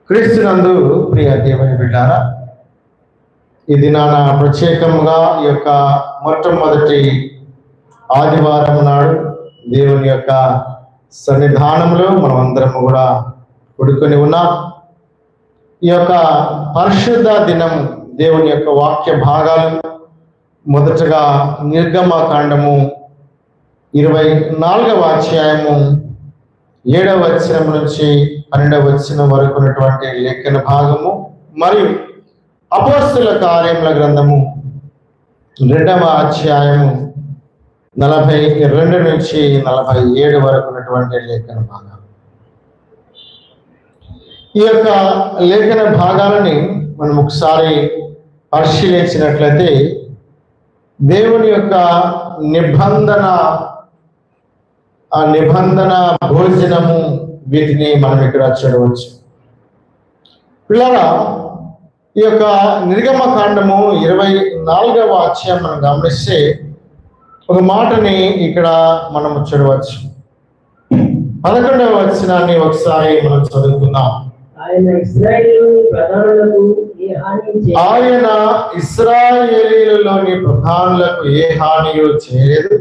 క్రీస్తునందు ప్రియ దేవుని బిడ్డారా, ఈ దినాన ప్రత్యేకముగా ఈ యొక్క మొట్టమొదటి ఆదివారం నాడు దేవుని యొక్క సన్నిధానంలో మనం అందరం కూడా కూడుకొని ఉన్నాం. ఈ యొక్క పరిశుద్ధ దినం దేవుని యొక్క వాక్య భాగాలు మొదటగా నిర్గమకాండము 24వ అధ్యాయము 7వ వచనం నుంచి 12వ వచనం వరకు ఉన్నటువంటి లేఖన భాగము, మరియు అపోస్తలుల కార్యముల గ్రంథము 2వ అధ్యాయము 42 నుంచి 47 వరకు ఉన్నటువంటి లేఖన భాగాలు. ఈ యొక్క లేఖన భాగాలని మనం ఒకసారి పరిశీలించినట్లయితే దేవుని యొక్క నిబంధన భోజనము, వీటిని మనం ఇక్కడ చూడవచ్చు. పిల్లల, ఈ యొక్క నిర్గమకాండము 24వ అధ్యాయం మనం గమనిస్తే ఒక మాటని ఇక్కడ మనం చూడవచ్చు. 11వ వచనాన్ని ఒకసారి మనం చదువుకుందాం. ఆయన ఇశ్రాయేలీయులలోని ప్రధానులకు ఏ హానియు చేయలేదు.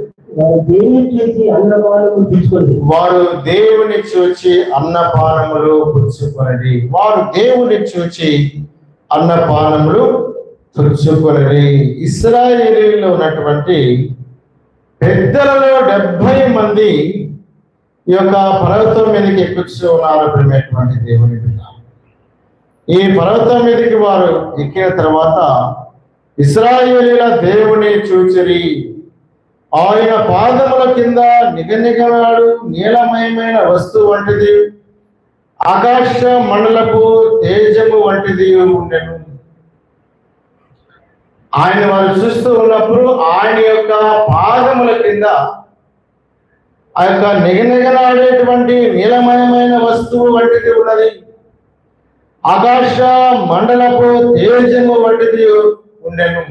వారు దేవుని చూచి అన్నపానములు పుచ్చుకొనడి. వారు దేవుని చూచి అన్నపానములు పుచ్చుకొనడి. ఇశ్రాయేలీయులలో ఉన్నటువంటి పెద్దలలో 70 మంది ఈ యొక్క పర్వతం మీదకి ఎక్కుతూ ఉన్నారు. ప్రేమటువంటి దేవుని బిడ్డ, ఈ పర్వతం మీదకి వారు ఎక్కిన తర్వాత ఇశ్రాయేలీయుల దేవుని చూచిరి. ఆయన పాదముల కింద నిగనిగలాడు నీలమయమైన వస్తువు వంటిది, ఆకాశ మండలపు తేజము వంటిది ఉండెను. ఆయన వారు చూస్తూ ఉన్నప్పుడు ఆయన యొక్క పాదముల కింద ఆ యొక్క నిగనిగలాడేటువంటి నీలమయమైన వస్తువు వంటిది ఉన్నది, ఆకాశ మండలపు తేజము వంటిది ఉండెను.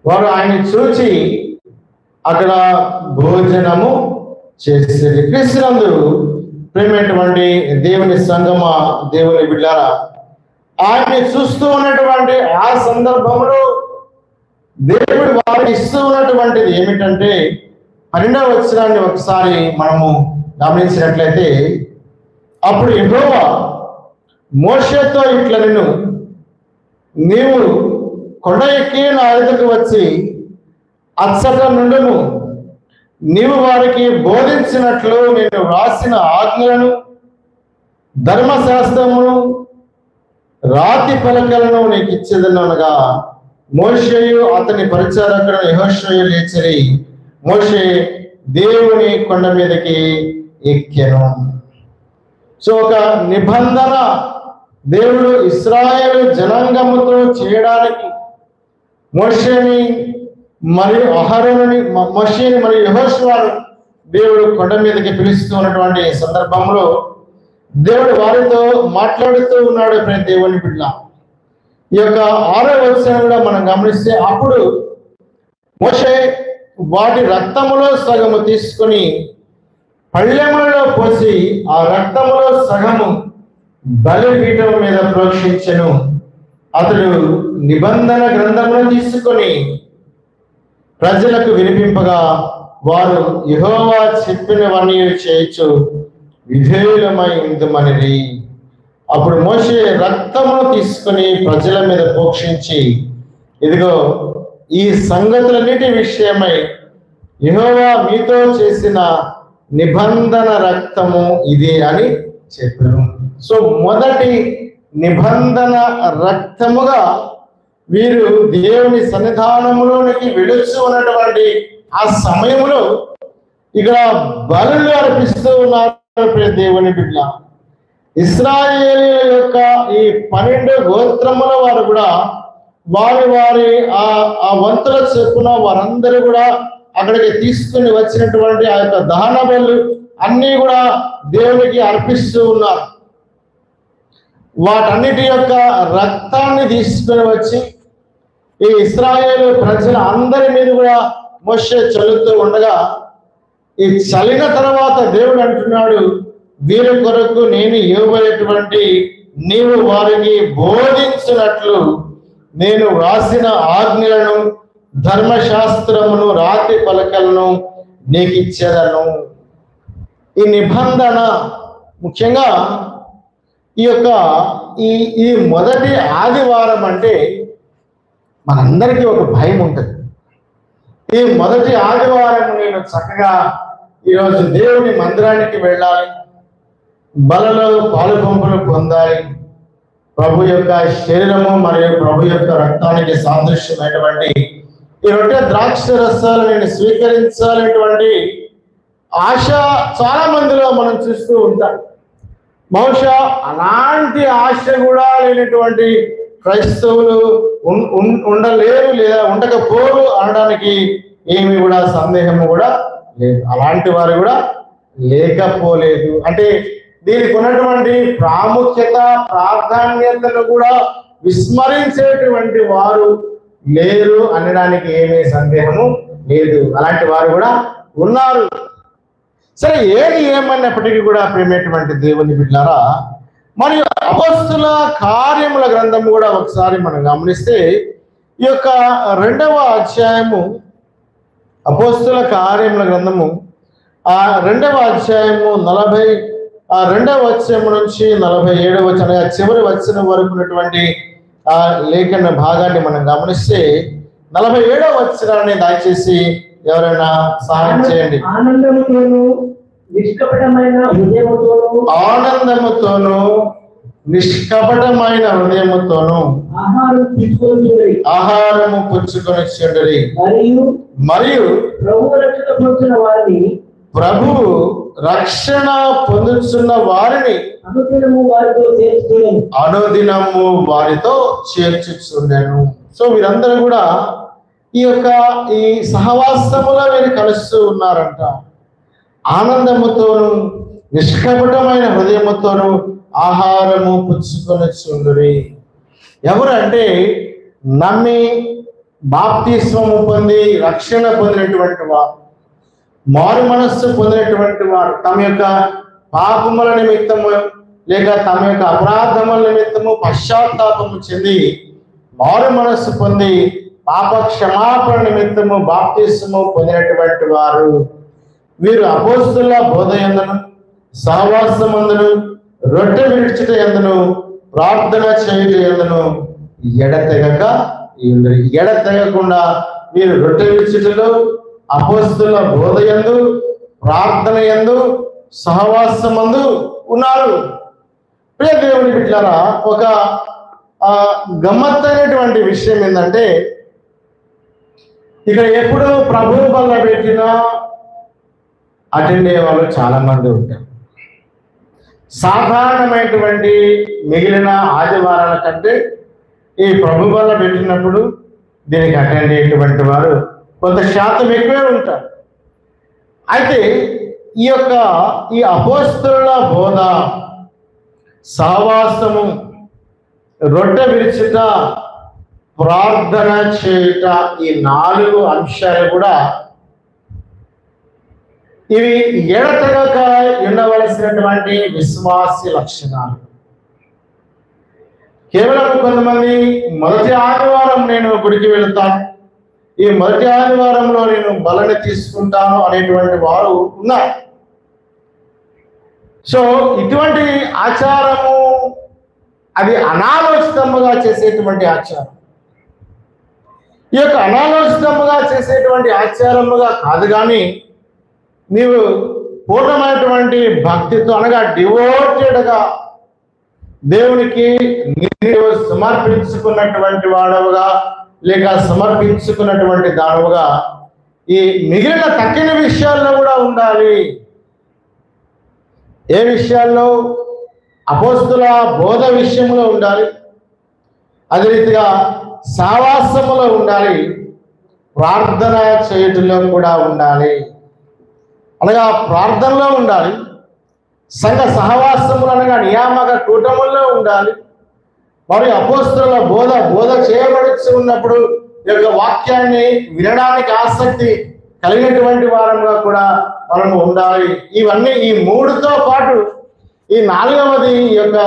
వారు ఆయన చూచి అక్కడ భోజనము చేసేది. క్రీస్తునందు ప్రేమైనటువంటి దేవుని సంగమ, దేవుని బిడ్డారా, ఆయన్ని చూస్తూ ఉన్నటువంటి ఆ సందర్భంలో దేవుడు వారికి ఇస్తూ ఉన్నటువంటిది ఏమిటంటే 12వ వచనాన్ని ఒకసారి మనము గమనించినట్లయితే, అప్పుడు యెహోవా మోషేతో ఇట్లా, నీవు కొండ ఎక్కి నా ఎదుటకు వచ్చి అచ్చట నుండుము. నీవు వారికి బోధించినట్లు నేను వ్రాసిన ఆజ్ఞలను, ధర్మశాస్త్రమును, రాతి పలకలను నీకు ఇచ్చేదనగా మోషేయు అతని పరిచారకుడు యెహోషువ లేచిరి. మోషే దేవుని కొండ మీదకి ఎక్కెను. సో ఒక నిబంధన దేవుడు ఇశ్రాయేలు జనాంగముతో చేయడానికి మోషేని మరియు అహరోనుని, మోషేని మరియు యెహోషువను దేవుడు కొండ మీదకి పిలుస్తూ ఉన్నటువంటి సందర్భంలో దేవుడు వారితో మాట్లాడుతూ ఉన్నాడు. దేవుని బిడ్డ, ఈ యొక్క 6వ వచనం కూడా మనం గమనిస్తే, అప్పుడు మోషే వాటి రక్తములో సగము తీసుకొని పళ్ళెములలో పోసి ఆ రక్తములో సగము బలిపీఠం మీద ప్రోక్షించెను. అతడు నిబంధన గ్రంథమును తీసుకొని ప్రజలకు వినిపింపగా వారు యెహోవా చెప్పినవన్నీ చేయొచ్చు విధేయులమై ఉందమనిరి. అప్పుడు మోషే రక్తమును తీసుకొని ప్రజల మీద ప్రోక్షించి, ఇదిగో ఈ సంగతులన్నిటి విషయమై యెహోవా మీతో చేసిన నిబంధన రక్తము ఇది అని చెప్పారు. సో మొదటి నిబంధన రక్తముగా వీరు దేవుని సన్నిధానములోనికి వెళుచు ఉన్నటువంటి ఆ సమయంలో ఇక్కడ బలులు అర్పిస్తూ ఉన్నారు. దేవుని బిడ్డ, ఇశ్రాయేలీయుల యొక్క ఈ 12 గోత్రముల వారు కూడా వారి ఆ వంతుల చొప్పున వారందరూ కూడా అక్కడికి తీసుకుని వచ్చినటువంటి ఆ యొక్క దహన బలులు అన్నీ కూడా దేవునికి అర్పిస్తూ ఉన్నారు. వాటన్నిటి యొక్క రక్తాన్ని తీసుకుని వచ్చి ఈ ఇశ్రాయేలు ప్రజల అందరి మీద కూడా మోషే చల్లుతూ ఉండగా, ఈ చల్లిన తర్వాత దేవుడు అంటున్నాడు, వీరి కొరకు నేను ఇవ్వబోయేటువంటి నీవు వారికి బోధించినట్లు నేను వ్రాసిన ఆజ్ఞలను ధర్మశాస్త్రమును రాతి పలకలను నీకు ఇచ్చేదను. ఈ నిబంధన ముఖ్యంగా ఈ మొదటి ఆదివారం అంటే మనందరికీ ఒక భయం ఉంటుంది. ఈ మొదటి ఆదివారం నేను చక్కగా ఈరోజు దేవుని మందిరానికి వెళ్ళాలి, బలలో పాలు పంపులు పొందాలి, ప్రభు యొక్క శరీరము మరియు ప్రభు యొక్క రక్తానికి సాదృశ్యమైనటువంటి ఈ రొట్టె ద్రాక్ష రసాలు నేను స్వీకరించాలనేటువంటి ఆశ చాలా మందిలో మనం చూస్తూ ఉంటాం. బహుశా అలాంటి ఆశ కూడా లేనటువంటి క్రైస్తవులు ఉండలేరు లేదా ఉండకపోరు అనడానికి ఏమి కూడా సందేహము కూడా లేదు. అలాంటి వారు కూడా లేకపోలేదు. అంటే దీనికి ఉన్నటువంటి ప్రాముఖ్యత ప్రాధాన్యతను కూడా విస్మరించేటువంటి వారు లేరు అనడానికి ఏమీ సందేహము లేదు. అలాంటి వారు కూడా ఉన్నారు. సరే, ఏది ఏమన్నప్పటికీ కూడా ప్రేమేటువంటి దేవుని బిడ్డలారా, మరియు అపోస్తుల కార్యముల గ్రంథము కూడా ఒకసారి మనం గమనిస్తే ఈ యొక్క 2వ అధ్యాయము అపోస్తుల కార్యముల గ్రంథము 2వ అధ్యాయము 42వ వచనం నుంచి 47వ వచనం చివరి వచనం వరకు ఉన్నటువంటి లేఖన భాగాన్ని మనం గమనిస్తే 47వ వచనాన్ని దయచేసి ఎవరైనా సహాయం చేయండి. ఆనందముతోను నిష్కపటమైన హృదయముతోను ఆహారము పుచ్చుకొని చెండరి, మరియు ప్రభువు రక్షణ పొందుతున్న వారిని అనుదినము వారితో చేర్చుచుండెను. సో వీరందరూ కూడా ఈ సహవాసములో వీరు కలుస్తూ ఉన్నారంట. ఆనందముతోను నిష్కపటమైన హృదయముతోను ఆహారము పుచ్చుకొని చుండురి. ఎవరంటే నమ్మి బాప్తిస్మము పొంది రక్షణ పొందినటువంటి వారు, మారు మనస్సు పొందినటువంటి వారు, తమ యొక్క పాపముల నిమిత్తము లేక తమ యొక్క అపరాధముల నిమిత్తము పశ్చాత్తాపము చెంది మారు మనస్సు పొంది పాప క్షమాపణ నిమిత్తము బాప్తిస్మము పొందినటువంటి వారు. వీరు అపోస్తుల బోధ యందును సహవాసమందును రొట్టె విరుచుట యందును ప్రార్థన చేయుట యందును ఎడతెగకుండా వీరు రొట్టె విరుచుటలో అపోస్తుల బోధ యందు ప్రార్థన యందు సహవాసమందు ఉన్నారు. ప్రియ దేవుని బిడ్డలారా, ఒక గమ్మత్తైనటువంటి విషయం ఏంటంటే ఇక్కడ ఎప్పుడు ప్రభువు వల్ల పెట్టినా అటెండ్ అయ్యే వాళ్ళు చాలా మంది ఉంటారు. సాధారణమైనటువంటి మిగిలిన ఆదివారాల కంటే ఈ ప్రభు వల్ల పెట్టినప్పుడు దీనికి అటెండ్ అయ్యేటువంటి వారు కొంత శాతం ఎక్కువే ఉంటారు. అయితే ఈ అపోస్తలుల బోధ, సహవాసము, రొట్టె విరుచుట, ప్రార్థన చేయుట, ఈ 4 అంశాలు కూడా ఇవి ఎడతెగక ఉండవలసినటువంటి విశ్వాసి లక్షణాలు. కేవలం కొంతమంది మొదటి ఆదివారం నేను గుడికి వెళుతాను, ఈ మొదటి ఆదివారంలో నేను బలని తీసుకుంటాను అనేటువంటి వారు ఉన్నారు. సో ఇటువంటి ఆచారము అది అనాలోచితముగా చేసేటువంటి ఆచారం. ఈ యొక్క అనాలోచితముగా చేసేటువంటి ఆచారముగా కాదు, కానీ నీవు పూర్ణమైనటువంటి భక్తితో అనగా డివోటెడ్గా దేవునికి నీవు సమర్పించుకున్నటువంటి వాడవుగా లేక సమర్పించుకున్నటువంటి దానవుగా ఈ మిగిలిన తక్కిన విషయాల్లో కూడా ఉండాలి. ఏ విషయాల్లో? అపోస్తుల బోధ విషయంలో ఉండాలి, అదే రీతిగా సహవాసములో ఉండాలి, ప్రార్థన చేయటంలో కూడా ఉండాలి. అనగా ప్రార్థనలో ఉండాలి, సంఘ సహవాసములు అనగా నియామక కూటముల్లో ఉండాలి, మరియు అపోస్తుల బోధ చేయబడుతూ ఉన్నప్పుడు ఈ యొక్క వాక్యాన్ని వినడానికి ఆసక్తి కలిగినటువంటి వారంగా కూడా మనము ఉండాలి. ఇవన్నీ ఈ 3తో పాటు ఈ 4వది ఈ యొక్క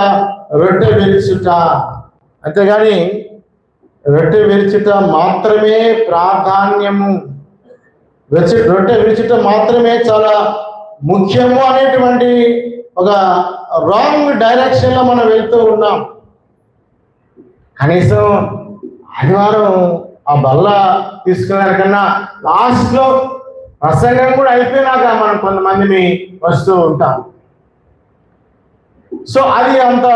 రొట్టె విరుచుట, అంతేగాని రొట్టె విరుచుట మాత్రమే ప్రాధాన్యము, రొట్టె విరుచుట మాత్రమే చాలా ముఖ్యము అనేటువంటి ఒక రాంగ్ డైరెక్షన్లో మనం వెళ్తూ ఉన్నాం. కనీసం ఆదివారం ఆ బల్ల తీసుకునేకన్నా లాస్ట్లో ప్రసంగం కూడా అయిపోయినాక మనం కొంతమందిని వస్తూ ఉంటాం. సో అది అంత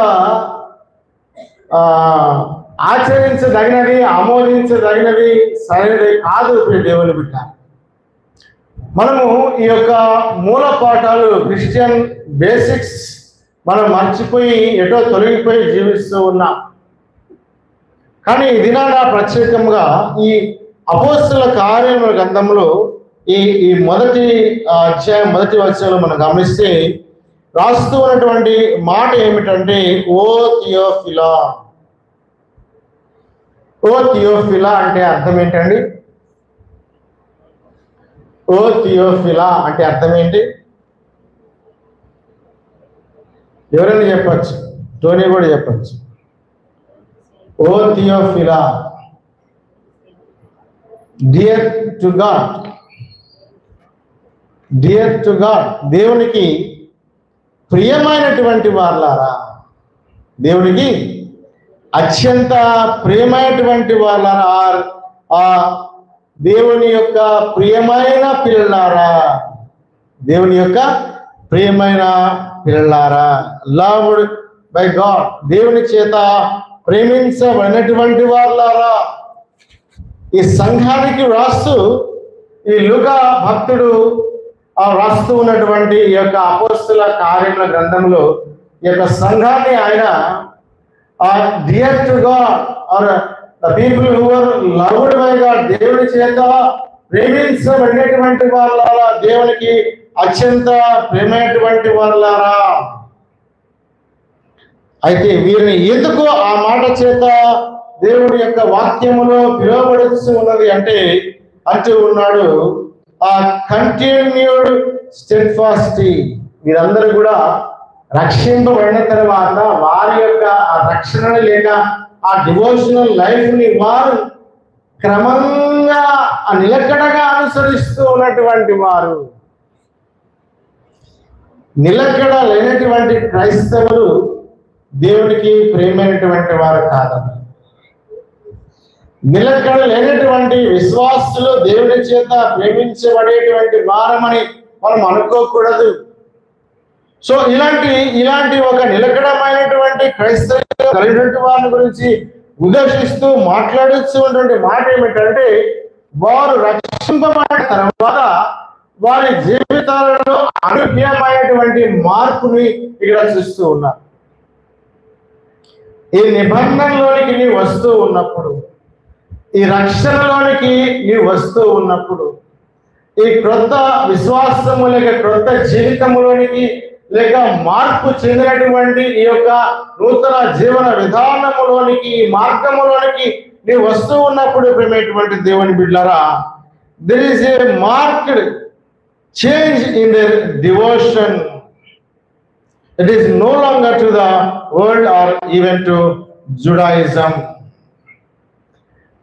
ఆచరించదగినది, ఆమోదించదగినది, సరైనది కాదు. దేవుని బిడ్డ, మనము ఈ యొక్క మూల పాఠాలు, క్రిస్టియన్ బేసిక్స్ మనం మర్చిపోయి ఎటో తొలగిపోయి జీవిస్తూ ఉన్నాం. కానీ ఈ దినాన ప్రత్యేకంగా ఈ అపోస్తల కార్యముల గ్రంథంలో ఈ మొదటి అధ్యాయం మొదటి వచనంలో మనం గమనిస్తే రాస్తూ ఉన్నటువంటి మాట ఏమిటంటే, ఓ థియోఫిలా. ఓ థియోఫిలా అంటే అర్థం ఏంటండి? ఓ థియోఫిలా అంటే అర్థం ఏంటి? ఎవరైనా చెప్పచ్చు, టోనీ కూడా చెప్పచ్చు. O Theophilus, dear to God, dear to God, దేవునికి ప్రియమైనటువంటి వాళ్ళారా, దేవునికి అత్యంత ప్రియమైనటువంటి వాళ్ళారా, దేవుని యొక్క ప్రియమైన పిల్లలారా, దేవుని యొక్క ప్రియమైన పిల్లలారా, లవ్డ్ బై గాడ్, దేవుని చేత ప్రేమించబడినటువంటి వాళ్ళారా. ఈ సంఘానికి రాస్తూ ఈ లూకా భక్తుడు రాస్తూ ఉన్నటువంటి ఈ యొక్క అపోస్తల కార్యముల గ్రంథంలో ఈ యొక్క సంఘాన్ని ఆయన dear to God are the people who are loved by God, దేవుని చేత ప్రేమించబడినటువంటి వాళ్ళారా, దేవునికి అత్యంత ప్రేమైనటువంటి వాళ్ళారా. అయితే వీరిని ఎందుకు ఆ మాట చేత దేవుడి యొక్క వాక్యములో పిలువబడుతూ ఉన్నది అంటే అంటూ ఉన్నాడు, ఆ కంటిన్యూడ్ స్టెడ్ఫాస్టీ. వీరందరూ కూడా రక్షింపబడిన తర్వాత వారి యొక్క ఆ రక్షణని లేక ఆ డివోషనల్ లైఫ్ ని వారు క్రమంగా నిలకడగా అనుసరిస్తూ ఉన్నటువంటి వారు. నిలకడ లేనటువంటి క్రైస్తవులు దేవునికి ప్రేమైనటువంటి వారు కాదని, నిలకడ లేనటువంటి విశ్వాసులు దేవుని చేత ప్రేమించబడేటువంటి వారమని మనం అనుకోకూడదు. సో ఇలాంటి ఒక నిలకడమైనటువంటి క్రైస్తవులు కలిగినటువంటి వారి గురించి ఉద్దేశిస్తూ మాట్లాడుతున్నటువంటి మాట ఏమిటంటే, వారు రక్షింపబడిన తర్వాత వారి జీవితాలలో అనూహ్యమైనటువంటి మార్పుని ఇక్కడ చూస్తూ ఉన్నారు. ఈ నిబంధనలోనికి నీ వస్తూ ఉన్నప్పుడు, ఈ రక్షణలోనికి నీ వస్తూ ఉన్నప్పుడు, ఈ క్రొత్త విశ్వాసము లేక క్రొత్త జీవితంలోనికి లేక మార్పు చెందినటువంటి ఈ యొక్క నూతన జీవన విధానములోనికి, ఈ మార్గములోనికి నీ వస్తూ ఉన్నప్పుడు ప్రేమైనటువంటి దేవుని బిడ్డలారా, there is a marked change in their devotion. It is no longer to the world or even to Judaism.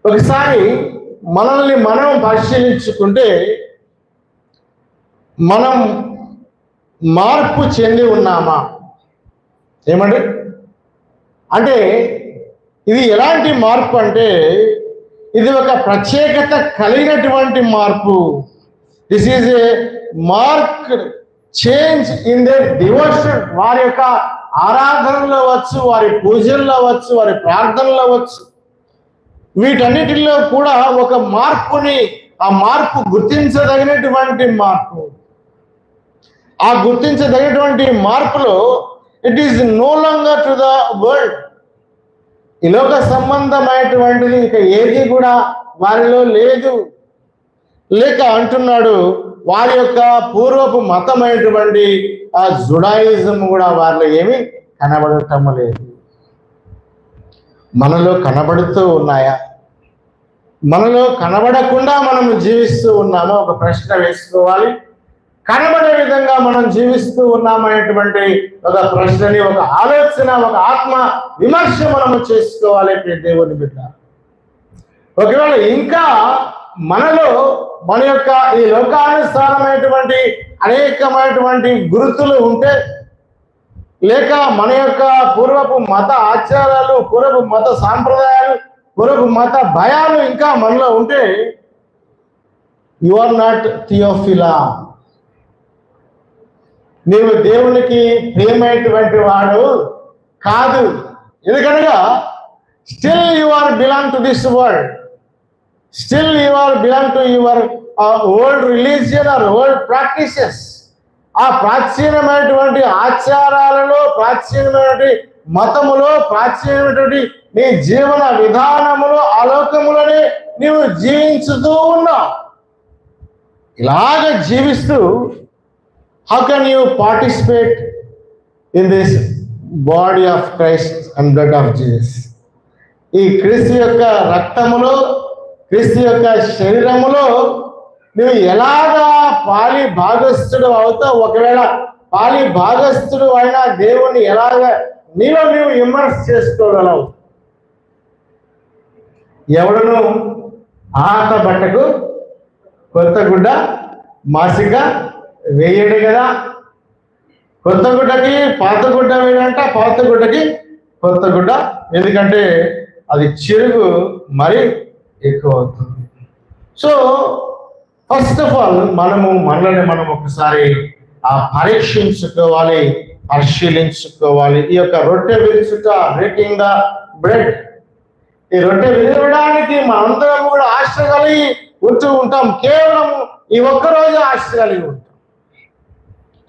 ఒకసారి మనల్ని మనం పరిశీలించుకుంటే మనం మార్పు చెంది ఉన్నామా? ఏమండి అంటే ఇది ఎలాంటి మార్పు అంటే ఇది ఒక ప్రత్యేకత కలిగినటువంటి మార్పు. This is a mark change in there devotion. వారి యొక్క ఆరాధనలో వచ్చు, వారి పూజల్లో వచ్చు, వారి ప్రార్థనలో వచ్చు, వీటన్నిటిలో కూడా ఒక మార్పుని, ఆ మార్పు గుర్తించదగినటువంటి మార్పు. ఆ గుర్తించదగినటువంటి మార్పులో it is no longer to the world. ఈ లోక సంబంధమైనటువంటిది ఇక ఏది కూడా వారిలో లేదు. లేక అంటున్నాడు, వారి యొక్క పూర్వపు మతమైనటువంటి ఆ జుడాయిజం కూడా వారిలో ఏమీ కనబడటం లేదు. మనలో కనబడుతూ ఉన్నాయా? మనలో కనబడకుండా మనము జీవిస్తూ ఉన్నామో ఒక ప్రశ్న వేసుకోవాలి. కనబడే విధంగా మనం జీవిస్తూ ఉన్నామనేటువంటి ఒక ప్రశ్నని, ఒక ఆలోచన, ఒక ఆత్మ విమర్శ మనము చేసుకోవాలి దేవుని బిడ్డ. ఒకవేళ ఇంకా మనలో మన యొక్క ఈ లోకానుసారమైనటువంటి అనేకమైనటువంటి గుర్తులు ఉంటే, లేక మన యొక్క పూర్వపు మత ఆచారాలు, పూర్వపు మత సాంప్రదాయాలు, పూర్వపు మత భయాలు ఇంకా మనలో ఉంటే, యు ఆర్ నాట్ థియోఫిలా. నీవు దేవునికి ప్రియమైనటువంటి వాడు కాదు. ఎందుకనగా still you are belong to this world, still you are belong to your old religion or old practices. ఆ ప్రాచీనమైనటువంటి ఆచారాలలో, ప్రాచీనమైనటువంటి మతములో, ప్రాచీనమైనటువంటి నీ జీవన విధానములో, ఆలోకములోనే నీవు జీవించుతూ ఉన్నావు. ఇలాగ జీవిస్తూ how can you participate in this body of Christ and blood of Jesus? ఈ క్రీస్తు యొక్క రక్తములో, క్రీస్తు యొక్క శరీరములో నువ్వు ఎలాగా పాలి భాగస్థుడు అవుతావు? ఒకవేళ పాలి భాగస్థుడు అయినా దేవుణ్ణి ఎలాగ నీలో నీవు ఇమ్మర్స్ చేసుకోగలవు? ఎవడును ఆత బట్టకు కొత్త గుడ్డ మాసిక వేయడు కదా. కొత్త గుడ్డకి పాత గుడ్డ వేయంట, పాత గుడ్డకి కొత్త గుడ్డ. ఎందుకంటే అది చిరుగు మరి ఎక్కువ అవుతుంది. సో ఫస్ట్ ఆఫ్ ఆల్ మనల్ని మనం ఒకసారి పరీక్షించుకోవాలి, పరిశీలించుకోవాలి. ఈ యొక్క రొట్టె విరుచుట, బ్రేకింగ్ ద బ్రెడ్, ఈ రొట్టె విరవడానికి మనందరం కూడా ఆశ కలిగి ఉంటూ ఉంటాం. కేవలం ఈ ఒక్కరోజు ఆశ కలిగి ఉంటాం.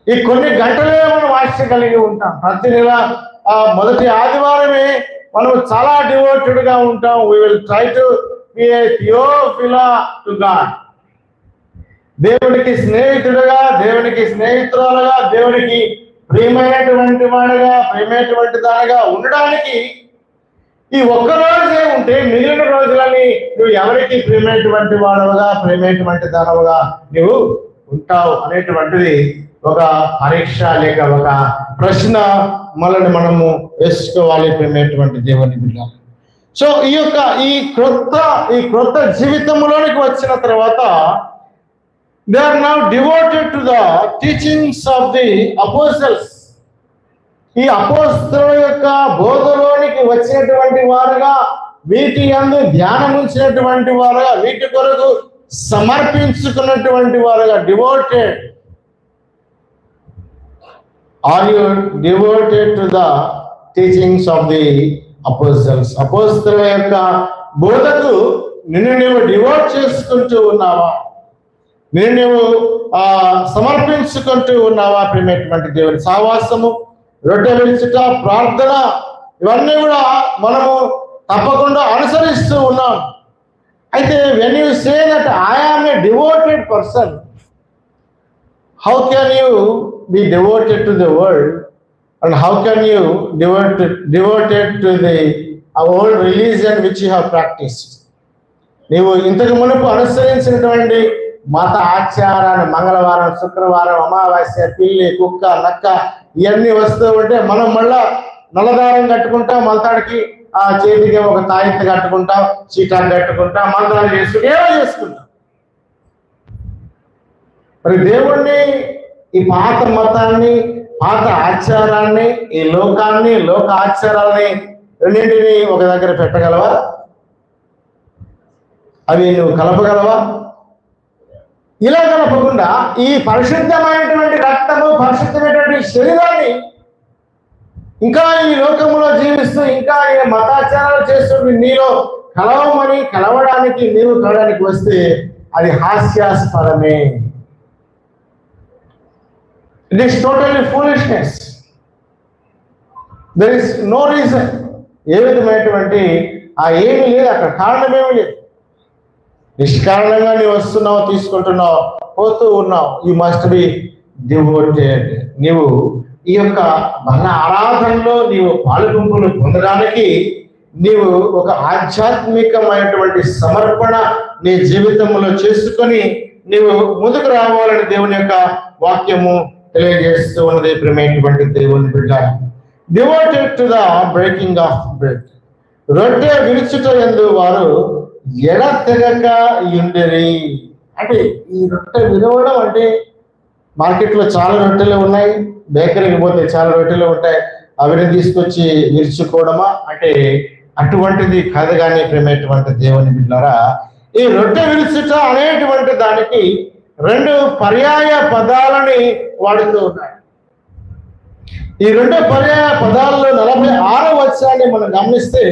ఈ కొన్ని గంటలే మనం ఆశ కలిగి ఉంటాం. ప్రతి నెల మొదటి ఆదివారమే మనం చాలా డివోటెడ్ గా ఉంటాం. we will try to be a theophila to God. దేవునికి స్నేహితుడుగా, దేవునికి స్నేహితురాలుగా, దేవునికి ప్రియమైనటువంటి వాడుగా, ప్రియమైనటువంటి దానిగా ఉండడానికి ఈ ఒక్క రోజే ఉంటే మిగిలిన రోజులని నువ్వు ఎవరికి ప్రియమైనటువంటి వాడవుగా, ప్రియమైనటువంటి దానవుగా నువ్వు ఉంటావు అనేటువంటిది ఒక పరీక్ష లేక ఒక ప్రశ్న మనల్ని మనము వేసుకోవాలి ప్రియమైనటువంటి దేవుని బిడ్డ. సో ఈ క్రొత్త జీవితంలోనికి వచ్చిన తర్వాత they are now devoted to the teachings of the apostles. ఈ అపోస్తలుల యొక్క బోధలోనికి వచ్చినటువంటి వారుగా, వీటి యందు ధ్యానం ఉంచినటువంటి వారుగా, వీటి కొరకు సమర్పించుకున్నటువంటి వారుగా, devoted. Are you devoted to the teachings of the apostles? అపోస్తలుల యొక్క బోధకు నిన్ను నీవు డివోట్ చేసుకుంటూ ఉన్నావా? నిన్ను నీవు సమర్పించుకుంటూ ఉన్నావా? ప్రియమైనటువంటి దేవుని సహవాసము, రొట్టె విరుచుట, ప్రార్థన, ఇవన్నీ కూడా మనము తప్పకుండా అనుసరిస్తూ ఉన్నాం. అయితే when you say that I am a devoted person, how can you be devoted to the world, and how can you devoted to the old religion which you have practiced? నీవు ఇంతకు మునుపు అనుసరించినటువంటి మత ఆచారాన్ని, మంగళవారం, శుక్రవారం, అమావాస్య, పిల్లి, కుక్క, నక్క ఇవన్నీ వస్తూ ఉంటే మనం మళ్ళా నల్లదారం కట్టుకుంటాం, మంతాడికి ఆ చేతికి ఒక తాయిత కట్టుకుంటాం, చీటాన్ని కట్టుకుంటాం, మంత్రాలు చేసుకుంటాం, ఏమో చేసుకుంటాం. మరి దేవుణ్ణి, ఈ పాత మతాన్ని, పాత ఆచారాన్ని, ఈ లోకాన్ని, లోక ఆచారాలని రెండింటిని ఒక దగ్గర పెట్టగలవా? అవి నువ్వు కలపగలవా? ఇలా కలపకుండా ఈ పరిశుద్ధమైనటువంటి రక్తము, పరిశుద్ధమైనటువంటి శరీరాన్ని ఇంకా ఈ లోకంలో జీవిస్తూ, ఇంకా ఈ మతాచారాలు చేస్తూ నీలో కలవడానికి నీవు కలవడానికి వస్తే అది హాస్యాస్పదమే. It is totally foolishness. There is no reason. ఏ విధమైనటువంటి ఏమీ లేదు, అక్కడ కారణమేమీ లేదు. నిష్కారణంగా నీవు వస్తున్నావు, తీసుకుంటున్నావు, పోతూ ఉన్నావు. You must be devoted. నీవు ఈ యొక్క బల ఆరాధనలో నీవు పాలుగుంపులు పొందడానికి నీవు ఒక ఆధ్యాత్మికమైనటువంటి సమర్పణ నీ జీవితంలో చేసుకొని నీవు ముందుకు రావాలని దేవుని యొక్క వాక్యము తెలియజేస్తూ ఉన్నది. ప్రియమైనటువంటి దేవుని బిడ్డ, devoted to the breaking of bread, రొట్టె విరుచుట యందు వారు ఎడతెగక యుండిరి. అంటే ఈ రొట్టె విరవడం అంటే, మార్కెట్లో చాలా రొట్టెలు ఉన్నాయి, బేకరీకి పోతే చాలా రొట్టెలు ఉంటాయి, అవిని తీసుకొచ్చి విరుచుకోవడమా అంటే అటువంటిది కాదు. కానీ ప్రేమటువంటి దేవుని బిడ్డలారా, ఈ రొట్టె విరుచుట అనేటువంటి దానికి రెండు పర్యాయ పదాలని వాడుతూ ఉన్నాయి. ఈ రెండు పర్యాయ పదాల్లో 46వ వచనాన్ని మనం గమనిస్తే,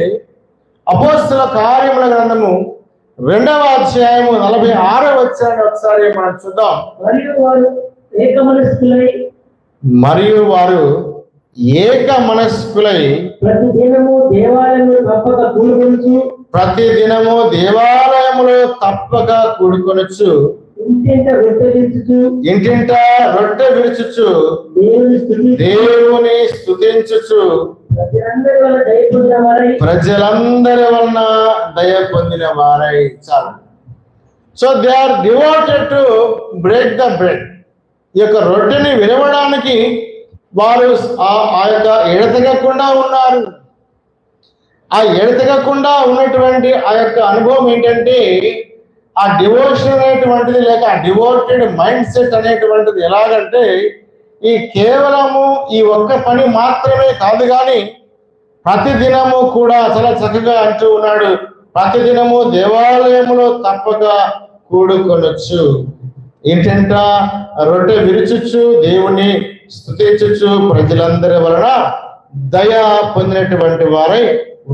అపోస్తల కార్యముల గ్రంథము 2వ అధ్యాయము 46వ వచనాన్ని ఒకసారి మనం చూద్దాం. మరియు వారు ఏక మనస్కులై ప్రతిదినము దేవాలయములో తప్పక కూడుకొనొచ్చు, ఇంటింట రొట్టె విరుచుచు దేవుని స్తుతించుచు ప్రజలందరి వలన దయ పొందిన వారై. చాలు. So they are devoted to break the bread. ఈ యొక్క రొట్టెని విరవడానికి వారు ఆ యొక్క ఎడతెగకుండా ఉన్నారు. ఆ ఎడతెగకుండా ఉన్నటువంటి ఆ యొక్క అనుభవం ఏంటంటే, ఆ డివోషన్ అనేటువంటిది లేక ఆ డివోటెడ్ మైండ్ సెట్ అనేటువంటిది ఎలాగంటే, ఈ కేవలము ఈ ఒక్క పని మాత్రమే కాదు, కానీ ప్రతిదినము కూడా చాలా చక్కగా అంటూ ఉన్నాడు, ప్రతిదినము దేవాలయములో తప్పక కూడుకొనొచ్చు, ఇంటింట రొట్టె విరుచుచు దేవుని స్తుతించుచు ప్రజలందరి వలన దయ పొందినటువంటి వారై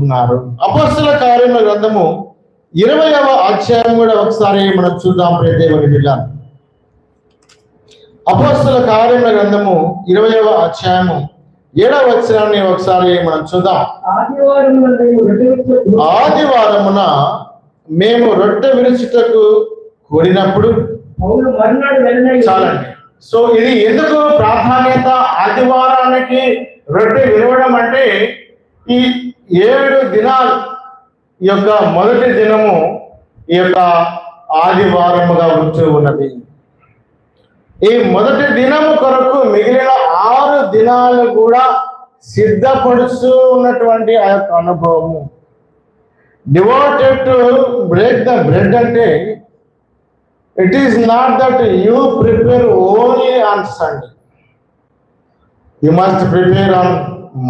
ఉన్నారు. అపోస్తల కార్యముల గ్రంథము 20వ అధ్యాయం కూడా ఒకసారి మనం చూద్దాం. ప్రియ దేవుని బిడ్డలారా, అపోస్తల కార్యముల గ్రంథము 20వ అధ్యాయము 7వ వచనాన్ని ఒకసారి మనం చూద్దాం. ఆదివారమున మేము రొట్టె విరుచుటకు కూడినప్పుడు. చాలండి. సో ఇది ఎందుకు ప్రాధాన్యత? ఆదివారానికి రొట్టె విరవడం అంటే, ఈ 7 దినాలు యొక్క మొదటి దినము ఈ యొక్క ఆదివారముగా ఉంటూ ఉన్నది. ఈ మొదటి దినము కొరకు మిగిలిన 6 దినాలు కూడా సిద్ధపడుతూ ఉన్నటువంటి ఆ యొక్క అనుభవము. Devoted to break the bread అంటే, it is not that you prepare only on Sunday. You must prepare on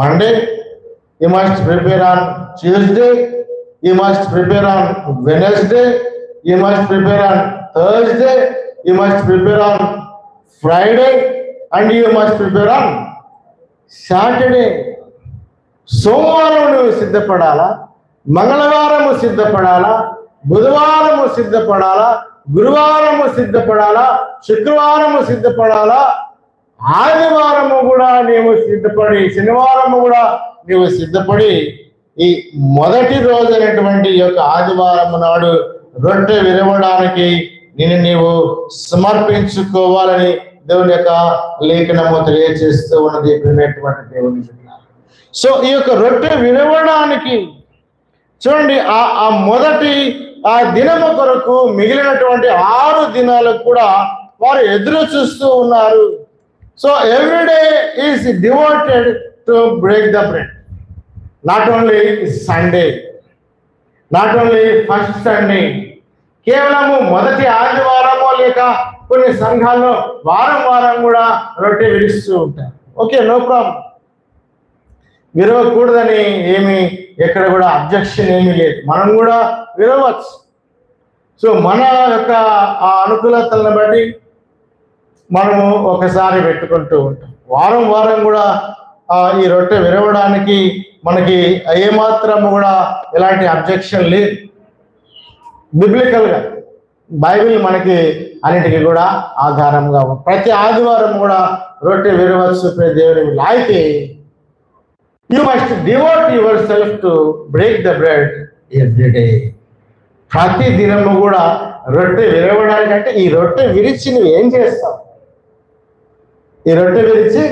Monday, you must prepare on Tuesday, you must prepare on Wednesday, you must prepare on Thursday, you must prepare on Friday, and you must prepare on Saturday. సోమవారం నువ్వు సిద్ధపడాలా, మంగళవారము సిద్ధపడాలా, బుధవారము సిద్ధపడాలా, గురువారము సిద్ధపడాలా, శుక్రవారము సిద్ధపడాలా, ఆదివారము కూడా నీవు సిద్ధపడి, శనివారము కూడా నీవు సిద్ధపడి, ఈ మొదటి రోజు అయినటువంటి ఈ యొక్క ఆదివారము నాడు రొట్టె విరవడానికి నేను నీవు సమర్పించుకోవాలని దేవుని యొక్క లేఖనము తెలియజేస్తూ ఉన్నది. ప్రియమైనటువంటి దేవుని బిడ్డ, సో ఈ యొక్క రొట్టె విరవడానికి చూడండి, ఆ మొదటి ఆ దినము కొరకు మిగిలినటువంటి 6 దినాలకు కూడా వారు ఎదురు చూస్తూ ఉన్నారు. So everyday is devoted to break the bread. Not only Sunday, not only first Sunday, కేవలము మొదటి ఆదివారమో లేక కొన్ని సంఘాల్లో వారం వారం కూడా రొట్టె విరుస్తూ ఉంటారు. ఓకే, నో ప్రాబ్లం, విరవకూడదని ఏమి ఎక్కడ కూడా అబ్జెక్షన్ ఏమీ లేదు, మనం కూడా విరవచ్చు. సో మన యొక్క ఆ అనుకూలతలను బట్టి మనము ఒకసారి పెట్టుకుంటూ ఉంటాం. వారం వారం కూడా ఈ రొట్టె విరవడానికి మనకి ఏమాత్రము కూడా ఎలాంటి అబ్జెక్షన్ లేదు. బిబ్లికల్గా బైబిల్ మనకి అన్నిటికీ కూడా ఆధారంగా ఉంది. ప్రతి ఆదివారం కూడా రొట్టె విరవచ్చు. దేవుని అయితే you must devout your self to break the bread every day. ప్రతి దినము కూడా రొట్టె విరవడానికి, అంటే ఈ రొట్టె విరిచి నువ్వు ఏం చేస్తావు? ఈ రొట్టె విరిచి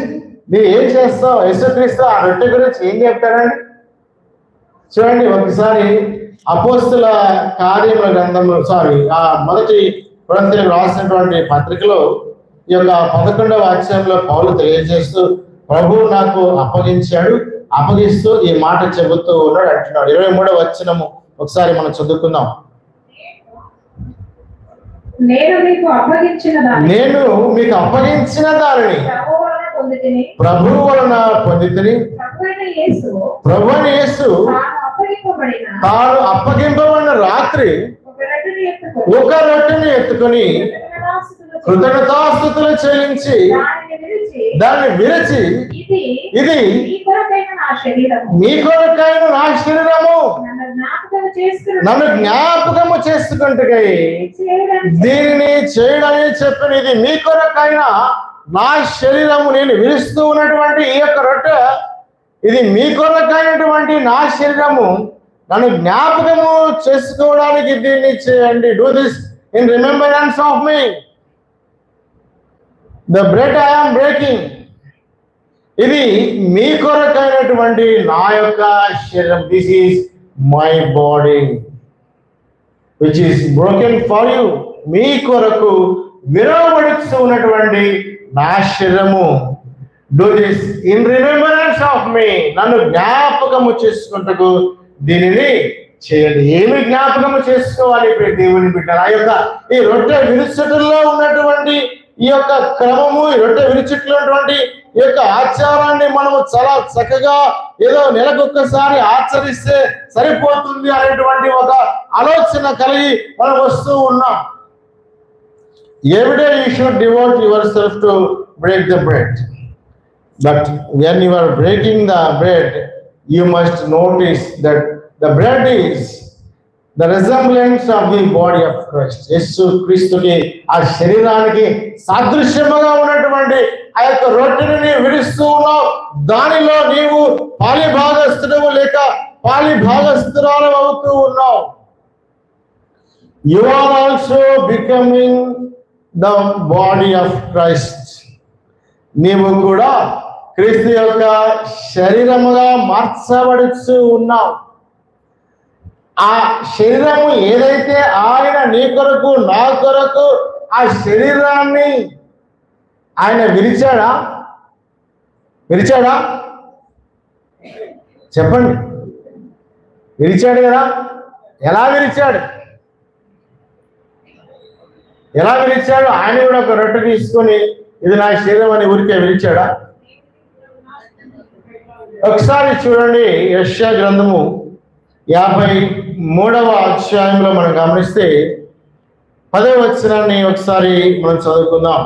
నువ్వు ఏం చేస్తావు? యేసుక్రీస్తు ఆ రొట్టె గురించి ఏం చెప్తారండి? చూడండి, ఒకసారి అపోస్తల కార్యముల గ్రంథంలో ఆ మొదటి కొరింథీయులకు రాసినటువంటి పత్రికలో ఈ యొక్క 11వ అధ్యాయంలో పౌలు తెలియజేస్తూ ప్రభువు నాకు అప్పగిస్తూ ఈ మాట చెబుతూ ఉన్నాడు అంటున్నాడు. 23వ వచనము ఒకసారి మనం చదువుకుందాం. నేను మీకు అప్పగించిన దానిని ప్రభువు వలన పొందితిని. ప్రభువైన యేసు తాను అప్పగింపబడిన రాత్రి ఒక రొట్టెని ఎత్తుకొని కృతజ్ఞతాస్తుతులు చెల్లించి దాన్ని విరచి, ఇది మీ కొరకైన నా శరీరము, నన్ను జ్ఞాపకము చేసుకుంటుకై దీనిని చేయడని చెప్పిన, ఇది మీ కొరకైన నా శరీరము, నేను విరుస్తూ ఉన్నటువంటి ఈ యొక్క రొట్టె ఇది మీ కొరకైనటువంటి నా శరీరము, నన్ను జ్ఞాపకము చేసుకోవడానికి దీన్ని చేయండి. Do this in remembrance of me. The bread I am breaking, ఇది మీ కొరకైనటువంటి నా యొక్క శరీరం. This is my body which is broken for you. మీ కొరకు విరవబడుతూ ఉన్నటువంటి నా శరీరము. Do this in remembrance of me, నన్ను జ్ఞాపకము చేసుకుంటకు దీనిని చేయండి. ఏమి జ్ఞాపకము చేసుకోవాలి దేవుని బిడ్డ? ఆ యొక్క ఈ రొట్టె విరుచుటలో ఉన్నటువంటి ఈ యొక్క క్రమము, ఈ రొట్టె విరుచుట్లటువంటి ఈ యొక్క ఆచారాన్ని మనము చాలా చక్కగా ఏదో నెలకొక్కసారి ఆచరిస్తే సరిపోతుంది అనేటువంటి ఒక ఆలోచన కలిగి మనం వస్తూ ఉన్నాం. Every day you should devote yourself to break the bread. But when you are breaking the bread, you must notice that the bread is the resemblance of the body of Christ. యేసు క్రీస్తుకి, ఆ శరీరానికి సాదృశ్యముగా ఉన్నటువంటి ఆ యొక్క రొట్టెని నీవు విడుస్తూ ఉన్నావు. దానిలో నీవు పాలిభాగస్థుడము లేక పాలిభాగస్థురాలు అవుతూ ఉన్నావు. You are also becoming the body of Christ. నీవు కూడా క్రీస్తు యొక్క శరీరముగా మార్చబడుతూ ఉన్నావు. ఆ శరీరము ఏదైతే ఆయన నీ కొరకు నా కొరకు ఆ శరీరాన్ని ఆయన విరిచాడా? చెప్పండి. విరిచాడు కదా? ఎలా విరిచాడు? ఆయన కూడా ఒక రొట్టె తీసుకొని ఇది నా శరీరం అని ఊరికే విరిచాడా? ఒకసారి చూడండి, యెషయా గ్రంథము 53వ అధ్యాయంలో మనం గమనిస్తే 10వ వచనాన్ని ఒకసారి మనం చదువుకుందాం.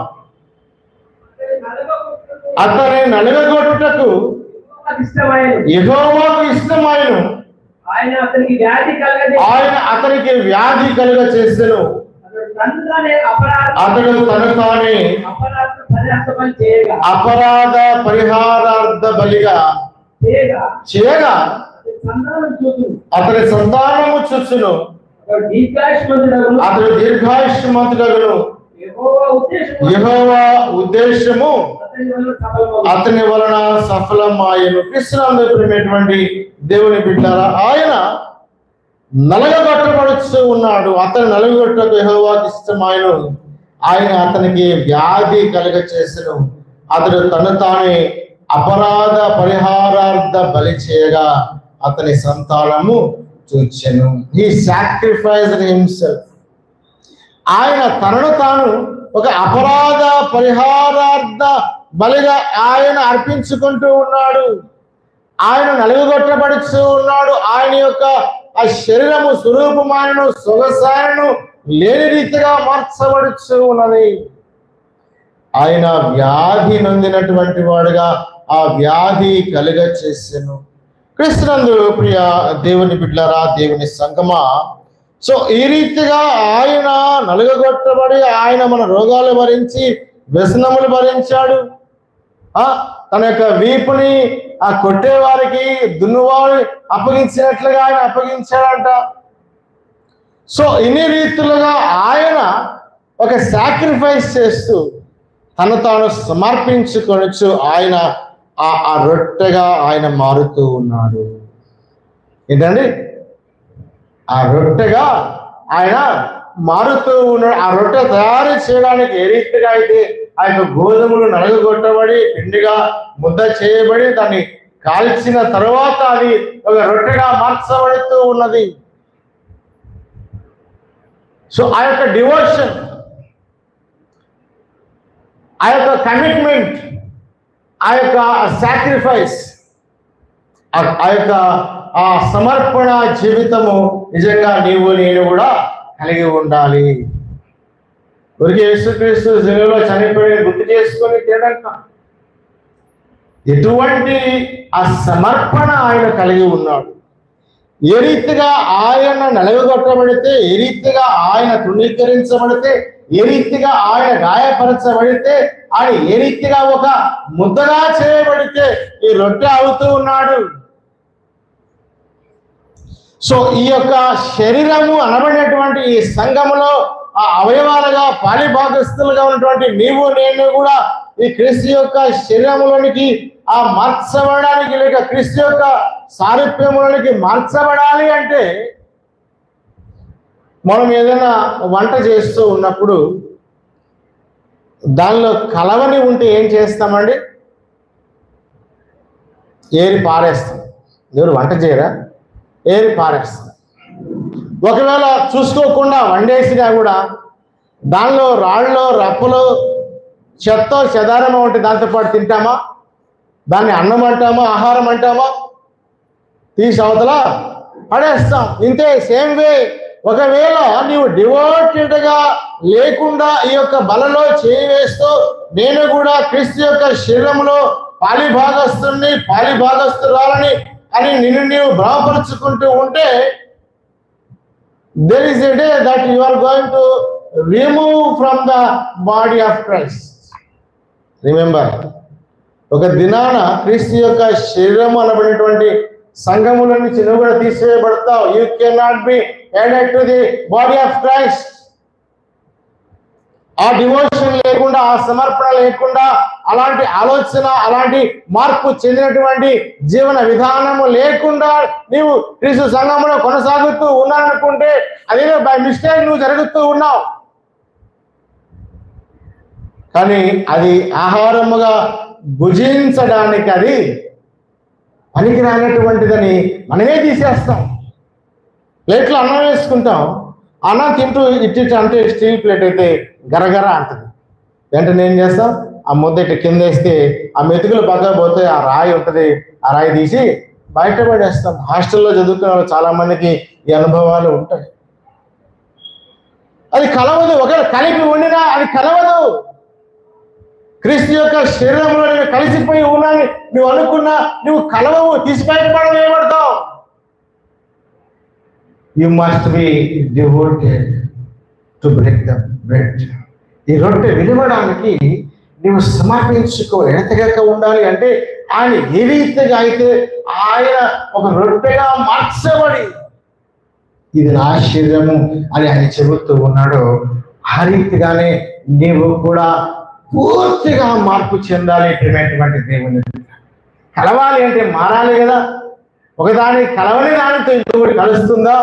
అతని నలుగగొట్టుటకు యెహోవాకు ఇష్టమైను, ఆయన అతనికి వ్యాధి కలుగ చేసెను. అతడు తను తానే అపరాధ పరిహారార్థ బలిగా చేయగా అతని సంతానము చూచును. అతడు దీర్ఘాయుష్మంతుడగును. యెహోవా ఉద్దేశము అతని వలన సఫలమాయను. కృష్ణుడైనటువంటి దేవుని బిడ్డారా, ఆయన నలగగొట్టబడుతూ ఉన్నాడు. అతను నలుగొట్టకు యెహోవాకు ఇష్టమాయను. ఆయన అతనికి వ్యాధి కలుగ చేసెను. అతడు తను తానే అపరాధ పరిహారార్థ బలి చేయగా అతని సంతానము చూచెను. He sacrificed himself. ఆయన తనను తాను ఒక అపరాధ పరిహారార్థ బలిగా ఆయన అర్పించుకుంటూ ఉన్నాడు. ఆయన నలుగొట్టబడుతూ ఉన్నాడు. ఆయన యొక్క ఆ శరీరము స్వరూపమాయను సొగసాయను లేని రీతిగా మార్చబడుతూ ఉన్నది. ఆయన వ్యాధి నొందినటువంటి వాడుగా ఆ వ్యాధి కలుగ చేసెను. క్రీస్తునందు ప్రియ దేవుని బిడ్డలారా, దేవుని సంగమా, సో ఈ రీతిగా ఆయన నలుగగొట్టబడి ఆయన మన రోగాలు భరించి వ్యసనములు భరించాడు. తన యొక్క వీపుని ఆ కొట్టేవారికి దున్నువారు అప్పగించినట్లుగా ఆయన అప్పగించాడంట. సో ఇన్ని రీతులుగా ఆయన ఒక సాక్రిఫైస్ చేస్తూ తను తాను సమర్పించుకొనొచ్చు ఆయన ఆ రొట్టెగా ఆయన మారుతూ ఉన్నాడు. ఏంటండి? ఆ రొట్టెగా ఆయన మారుతూ ఉన్నాడు. ఆ రొట్టె తయారు చేయడానికి ఏ రీతిగా అయితే ఆ యొక్క గోధుమలు నలగగొట్టబడి పిండిగా ముద్ద చేయబడి దాన్ని కాల్చిన తర్వాత అది ఒక రొట్టెగా మార్చబడుతూ ఉన్నది. సో ఆ యొక్క డివోషన్, ఆ యొక్క కమిట్మెంట్, ఆ యొక్క సాక్రిఫైస్, ఆ యొక్క ఆ సమర్పణ జీవితము నిజంగా నీవు నేను కూడా కలిగి ఉండాలి. ఊరికి యేసుక్రీస్తు శిలువలో చనిపోయి గుర్తు చేసుకొని తినడం కాదు. ఎటువంటి ఆ సమర్పణ ఆయన కలిగి ఉన్నాడు, ఏ రీతిగా ఆయన నలగొట్టబడితే, ఏ రీతిగా ఆయన తృణీకరించబడితే, ఏ రీతిగా ఆయన గాయపరచబడితే, ఆయన ఏ రీతిగా ఒక ముద్దగా చేయబడితే ఈ రొట్టె అవుతూ ఉన్నాడు. సో ఈ యొక్క శరీరము అనబడినటువంటి ఈ సంఘములో ఆ అవయవాలుగా పాలిభాగస్తులుగా ఉన్నటువంటి నీవు నేను కూడా ఈ క్రీస్తు యొక్క శరీరములోనికి ఆ మార్చబడడానికి, లేక క్రీస్తు యొక్క సారూప్యములోనికి మార్చబడాలి అంటే మనం ఏదైనా వంట చేస్తూ ఉన్నప్పుడు దానిలో కలవని ఉంటే ఏం చేస్తామండి? ఏరి పారేస్తాం. ఎవరు వంట చేయరా? ఏరి పారేస్తాం. ఒకవేళ చూసుకోకుండా వండేసినా కూడా దానిలో రాళ్ళు రప్పలు చెత్త చెదారమో ఉంటే దాంతోపాటు తింటామా? దాన్ని అన్నం అంటామా, ఆహారం అంటామా? తీసి అవతల పడేస్తాం. ఇంతే సేమ్ వే ఒకవేళ నీవు డివోటెడ్గా లేకుండా ఈ యొక్క బలలో చేయి వేస్తూ నేను కూడా క్రీస్తు యొక్క శరీరంలో పాలిభాగస్తుని పాలిభాగస్తురాలని అని నిన్ను నీవు భ్రమపరుచుకుంటూ ఉంటే there is a day that you are going to remove from the body of Christ. Remember, ఒక దినాన క్రీస్తు యొక్క శరీరము అనబడినటువంటి సంఘముల నుంచి నువ్వు కూడా తీసివేయబడతావు. You can not be added to the body of Christ. ఆ డివోషన్ లేకుండా, ఆ సమర్పణ లేకుండా, అలాంటి ఆలోచన, అలాంటి మార్పు చెందినటువంటి జీవన విధానము లేకుండా నీవు క్రీస్తు సంఘంలో కొనసాగుతూ ఉన్నాననుకుంటే అదేదో బై మిస్టేక్ నువ్వు జరుగుతూ ఉన్నావు. కానీ అది ఆహారముగా భుజించడానికి అది పనికి రానటువంటిదని మనమే తీసేస్తాం. ప్లేట్లో అన్నం వేసుకుంటాం, అన్నం తింటూ ఇట్టి అంటే స్టీల్ ప్లేట్ అయితే గరగర అంటుంది. వెంటనే ఏం చేస్తాం? ఆ ముద్ద ఇటు కింద వేస్తే ఆ మెతుకులు పక్కన పోతే ఆ రాయి ఉంటుంది, ఆ రాయి తీసి బయటపడేస్తాం. హాస్టల్లో చదువుకున్న వాళ్ళు చాలా మందికి ఈ అనుభవాలు ఉంటాయి. అది కలవదు. ఒకవేళ కలిపి ఉండినా అది కలవదు. క్రీస్తు యొక్క శరీరంలో నేను కలిసిపోయి ఉన్నాను నువ్వు అనుకున్నా నువ్వు కలవవు, తీసి బయటపడవేయబడతావు. You must be devoted to break the bread. ఈ రొట్టె విడవడానికి నువ్వు సమర్పించుకోవాలి. ఎంతగా ఉండాలి అంటే ఆయన ఏ రీతిగా అయితే ఆయన ఒక రొట్టెగా మార్చబడి ఇది నా శరీరము అని ఆయన చెబుతూ ఉన్నాడో ఆ రీతిగానే నీవు కూడా పూర్తిగా మార్పు చెందాలి. ప్రియమైనటువంటి దేవుని కలవాలి అంటే మారాలి కదా. ఒకదాని కలవని దానితో ఇంకొకటి కలుస్తుందా?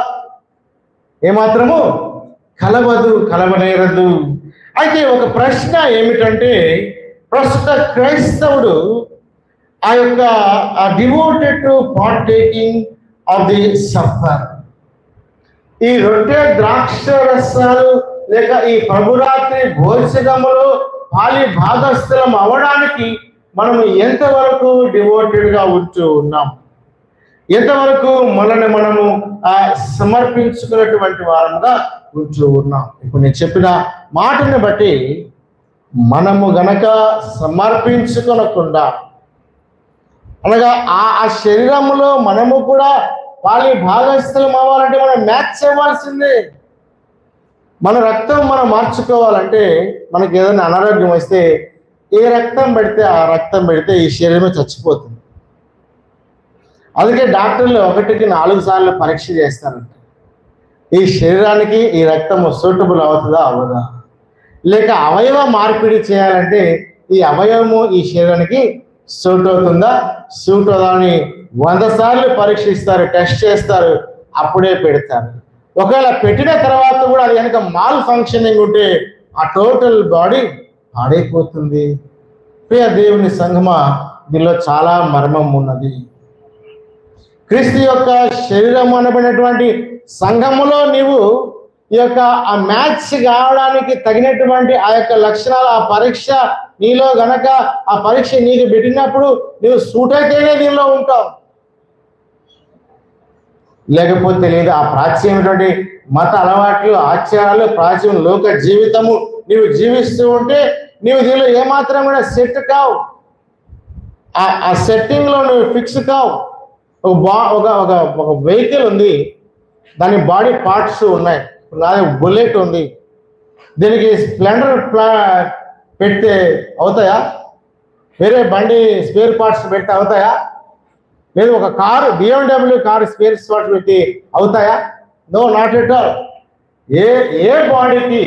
ఏమాత్రము కలవదు, కలవనేరదు. అయితే ఒక ప్రశ్న ఏమిటంటే ప్రస్తుత క్రైస్తవుడు ఆ యొక్క devoted to partaking of the suffer, ఈ రొట్టె ద్రాక్ష రసాలు లేక ఈ ప్రభురాత్రి భోజనములో పాలి భాగస్థలం అవ్వడానికి మనం ఎంతవరకు డివోటెడ్గా ఉంటూ ఉన్నాం, ఎంతవరకు మనల్ని మనము సమర్పించుకున్నటువంటి వారంగా ఉంటూ ఉన్నాం. ఇప్పుడు నేను చెప్పిన మాటని బట్టి మనము గనక సమర్పించుకొనకుండా అనగా ఆ శరీరంలో మనము కూడా పాలి భాగస్థలం అవ్వాలంటే మనం మ్యాచ్ అవ్వాల్సిందే. మన రక్తం మనం మార్చుకోవాలంటే మనకి ఏదైనా అనారోగ్యం వస్తే ఏ రక్తం పెడితే ఆ రక్తం పెడితే ఈ శరీరమే చచ్చిపోతుంది. అందుకే డాక్టర్లు 1కి 4 సార్లు పరీక్ష చేస్తారంట. ఈ శరీరానికి ఈ రక్తం సూటబుల్ అవుతుందా అవ్వదా, లేక అవయవ మార్పిడి చేయాలంటే ఈ అవయవము ఈ శరీరానికి సూట్ అవుతుందా సూట్ అవుదా అని 100 సార్లు పరీక్షిస్తారు, టెస్ట్ చేస్తారు, అప్పుడే పెడతారు. ఒకవేళ పెట్టిన తర్వాత కూడా అది కనుక మాల్ ఫంక్షనింగ్ ఉంటే ఆ టోటల్ బాడీ పాడైపోతుంది. ప్రియ దేవుని సంఘమా, దీనిలో చాలా మర్మం ఉన్నది. క్రీస్తు యొక్క శరీరం అనబడినటువంటి సంఘములో నీవు ఈ యొక్క ఆ మ్యాచ్ కావడానికి తగినటువంటి ఆ యొక్క లక్షణాలు, ఆ పరీక్ష నీలో గనక ఆ పరీక్ష నీకు పెట్టినప్పుడు నీవు సూట్ అయితేనే దీనిలో ఉంటావు, లేకపోతే లేదు. ఆ ప్రాచీనటువంటి మత అలవాట్లు, ఆచారాలు, ప్రాచీన లోక జీవితము నీవు జీవిస్తూ ఉంటే నీవు దీనిలో ఏమాత్రం కూడా సెట్ కావు. ఆ సెట్టింగ్లో నువ్వు ఫిక్స్ కావు. ఒక వెహికల్ ఉంది, దాని బాడీ పార్ట్స్ ఉన్నాయి. నాది బుల్లెట్ ఉంది, దీనికి స్ప్లెండర్ పెడితే అవుతాయా? వేరే బండి స్పేర్ పార్ట్స్ పెడితే అవుతాయా? లేదు ఒక car, BMW car spare parts పెట్టి అవుతాయా? No, not at all. ఏ బాడీకి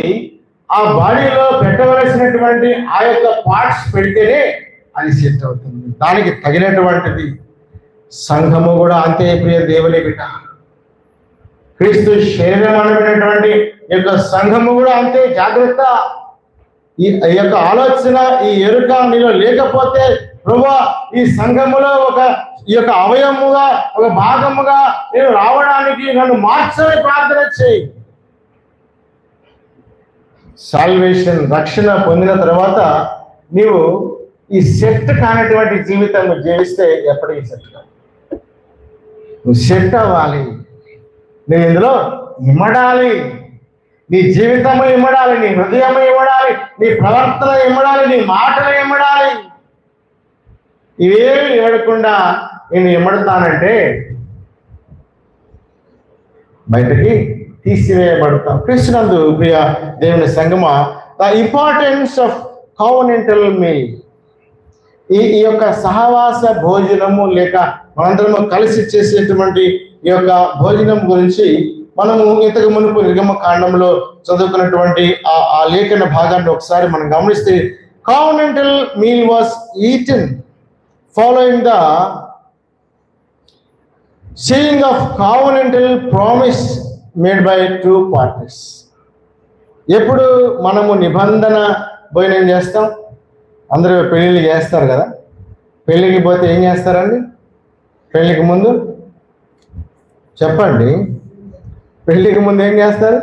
ఆ బాడీలో పెట్టవలసినటువంటి ఆ యొక్క పార్ట్స్ పెడితేనే అది సెట్ అవుతుంది. దానికి తగినటువంటిది సంఘము కూడా అంతే. ప్రియ దేవుని బిడ్డ, క్రీస్తు శరీరం అనబడినటువంటి యొక్క సంఘము కూడా అంతే. జాగ్రత్త. ఈ యొక్క ఆలోచన, ఈ ఎరుక నీలో లేకపోతే ప్రభువా ఈ సంఘములో ఈ యొక్క అవయముగా, ఒక భాగముగా నేను రావడానికి నన్ను మార్చని ప్రార్థన చేయి. సాల్వేషన్, రక్షణ పొందిన తర్వాత నీవు ఈ సెట్ కానటువంటి జీవితం జీవిస్తే ఎప్పటికీ సెట్ కాదు. నువ్వు సెట్ అవ్వాలి, నువ్వు ఇందులో ఇమ్మడాలి, నీ జీవితము ఇమ్మడాలి, నీ హృదయము ఇమ్మడాలి, నీ ప్రవర్తన ఇమ్మడాలి, నీ మాటలు ఇమ్మడాలి. ఇవేమి ఇవ్వకుండా నేను ఇమ్మడతానంటే బయటకి తీసివేయబడతాం. కృష్ణందు ప్రియ దేవుని సంగమా, ద ఇంపార్టెన్స్ ఆఫ్ కవెనెంటల్ మీల్, ఈ యొక్క సహవాస భోజనము లేక మనందరము కలిసి చేసేటువంటి ఈ యొక్క భోజనం గురించి మనము ఇంతకు మునుపు నిర్గమ కాండంలో చదువుకున్నటువంటి ఆ లేఖన భాగాన్ని ఒకసారి మనం గమనిస్తే, covenantal meal was eaten following the saying of covenantal promise made by 2 parties. ఎప్పుడు మనము నిబంధన భోజనం చేస్తాం? అందరూ పెళ్ళిళ్ళు చేస్తారు కదా. పెళ్ళికి పోతే ఏం చేస్తారండి? పెళ్ళికి ముందు చెప్పండి, పెళ్ళికి ముందు ఏం చేస్తారు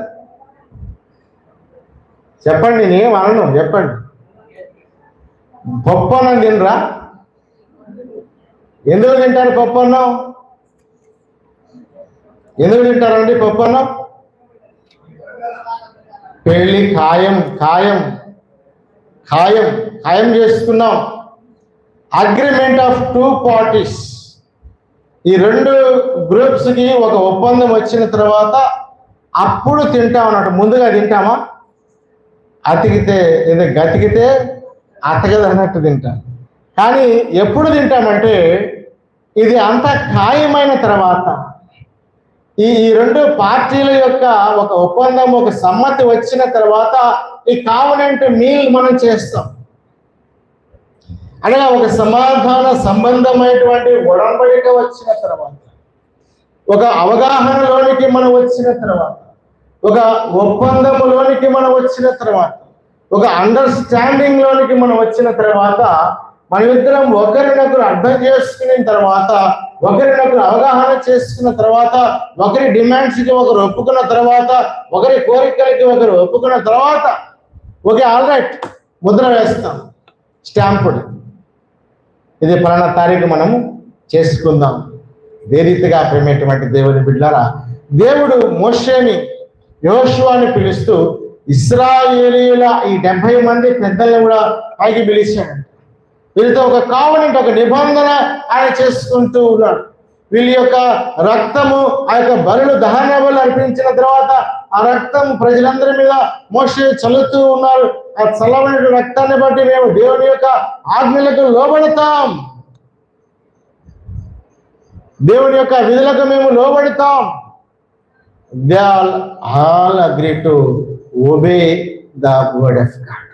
చెప్పండి? నేనేం అనను, చెప్పండి. పప్పన్నం తినరా? ఎందుకు తింటారు పప్పన్నం? ఎందుకు తింటారండి పప్పన్నం? పెళ్ళి ఖాయం ఖాయం ఖాయం ఖాయం చేసుకున్నాం. Agreement of 2 parties. ఈ 2 గ్రూప్స్కి ఒక ఒప్పందం వచ్చిన తర్వాత అప్పుడు తింటాం అన్నట్టు. ముందుగా తింటామా? అతికితే ఇది గతికితే అతగదు అన్నట్టు తింటాం. కానీ ఎప్పుడు తింటామంటే ఇది అంతా ఖాయమైన తర్వాత, ఈ 2 పార్టీల యొక్క ఒక ఒప్పందం, ఒక సమ్మతి వచ్చిన తర్వాత ఈ కావనెంట్ మీల్ మనం చేస్తాం. అనగా ఒక సమాధాన సంబంధమైనటువంటి ఒడంబడిక వచ్చిన తర్వాత, ఒక అవగాహనలోనికి మనం వచ్చిన తర్వాత, ఒక ఒప్పందములోనికి మనం వచ్చిన తర్వాత, ఒక అండర్స్టాండింగ్ లోనికి మనం వచ్చిన తర్వాత, మనమిద్దరం ఒకరినొకరు అర్థం చేసుకున్న తర్వాత, ఒకరినొకరు అవగాహన చేసుకున్న తర్వాత, ఒకరి డిమాండ్స్కి ఒకరు ఒప్పుకున్న తర్వాత, ఒకరి కోరికలకి ఒకరు ఒప్పుకున్న తర్వాత, ఓకే ఆల్ రైట్ ముద్ర వేస్తాం, స్టాంపుడ్, ఇది పలానా తారీఖు మనము చేసుకుందాం. ఇదే రీతిగా ప్రేమటువంటి దేవుని బిడ్డలారా, దేవుడు మోషేని, యెహోషువని పిలుస్తూ ఇశ్రాయేలీయుల ఈ 70 మంది పెద్దల్ని కూడా పైకి పిలిచాడు. వీళ్ళతో ఒక కావనెంట్, ఒక నిబంధన ఆయన చేసుకుంటూ ఉన్నాడు. వీళ్ళ యొక్క రక్తము, ఆ యొక్క బలులు, దహన బలులు అర్పించిన తర్వాత ఆ రక్తం ప్రజలందరి మీద మోషే చల్లుతూ ఉన్నారు. ఆ చల్లబడిన రక్తాన్ని బట్టి మేము దేవుని యొక్క ఆజ్ఞలకు లోబడతాం, దేవుని యొక్క విధులకు మేము లోబడతాం. They all agree to obey the word of God.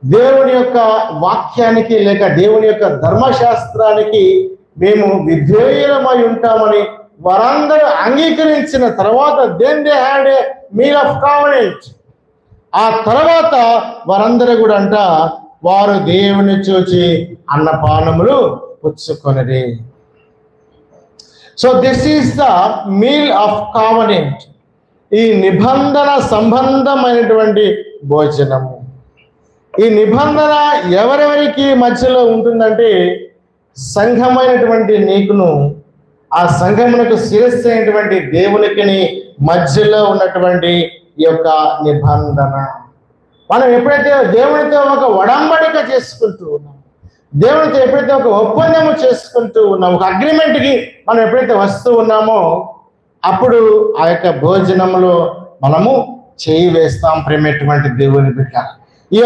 దేవుని యొక్క వాక్యానికి లేక దేవుని యొక్క ధర్మశాస్త్రానికి మేము విధేయులమై ఉంటామని వారందరూ అంగీకరించిన తర్వాత, then they had a meal of covenant. ఆ తర్వాత వారందరూ కూడా అంట వారు దేవుని చూచి అన్నపానములు పుచ్చుకొనిరి. So this is the meal of covenant. ఈ నిబంధన సంబంధమైనటువంటి భోజనము. ఈ నిబంధన ఎవరెవరికి మధ్యలో ఉంటుందంటే సంఘమైనటువంటి నీకును ఆ సంఘమునకు శిరస్సు అయినటువంటి దేవునికి మధ్యలో ఉన్నటువంటి ఈ యొక్క నిబంధన. మనం ఎప్పుడైతే దేవునితో ఒక ఒడంబడిక చేసుకుంటూ ఉన్నాం, దేవునితో ఎప్పుడైతే ఒక ఒప్పందము చేసుకుంటూ ఉన్నాం, ఒక అగ్రిమెంట్కి మనం ఎప్పుడైతే వస్తూ ఉన్నామో అప్పుడు ఆ యొక్క భోజనంలో మనము చేయి వేస్తాం. ప్రేమటువంటి దేవుని బిడ్డ, ఈ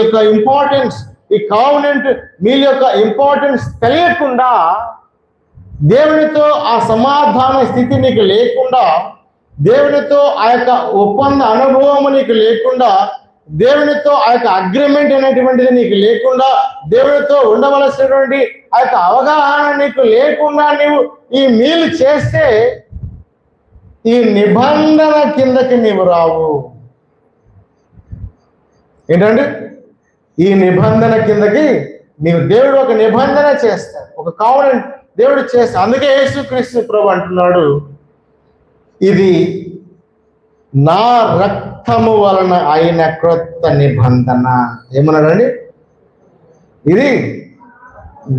యొక్క ఇంపార్టెన్స్, ఈ కావనెంట్ మీల్ యొక్క ఇంపార్టెన్స్ తెలియకుండా, దేవునితో ఆ సమాధాన స్థితి నీకు లేకుండా, దేవునితో ఆ యొక్క ఒప్పంద అనుభవము నీకు లేకుండా, దేవునితో ఆ యొక్క అగ్రిమెంట్ అనేటువంటిది నీకు లేకుండా, దేవునితో ఉండవలసినటువంటి ఆ యొక్క అవగాహన నీకు లేకుండా నీవు ఈ మీల్ చేస్తే ఈ నిబంధన కిందకి నీవు రావు. ఏంటంటే ఈ నిబంధన కిందకి నీవు, దేవుడు ఒక నిబంధన చేస్తాడు, ఒక కావనెంట్ దేవుడు చేస్తాడు. అందుకే యేసుక్రీస్తు ప్రభు అంటున్నాడు, ఇది నా రక్తము వలన అయిన క్రొత్త నిబంధన. ఏమన్నాడండి? ఇది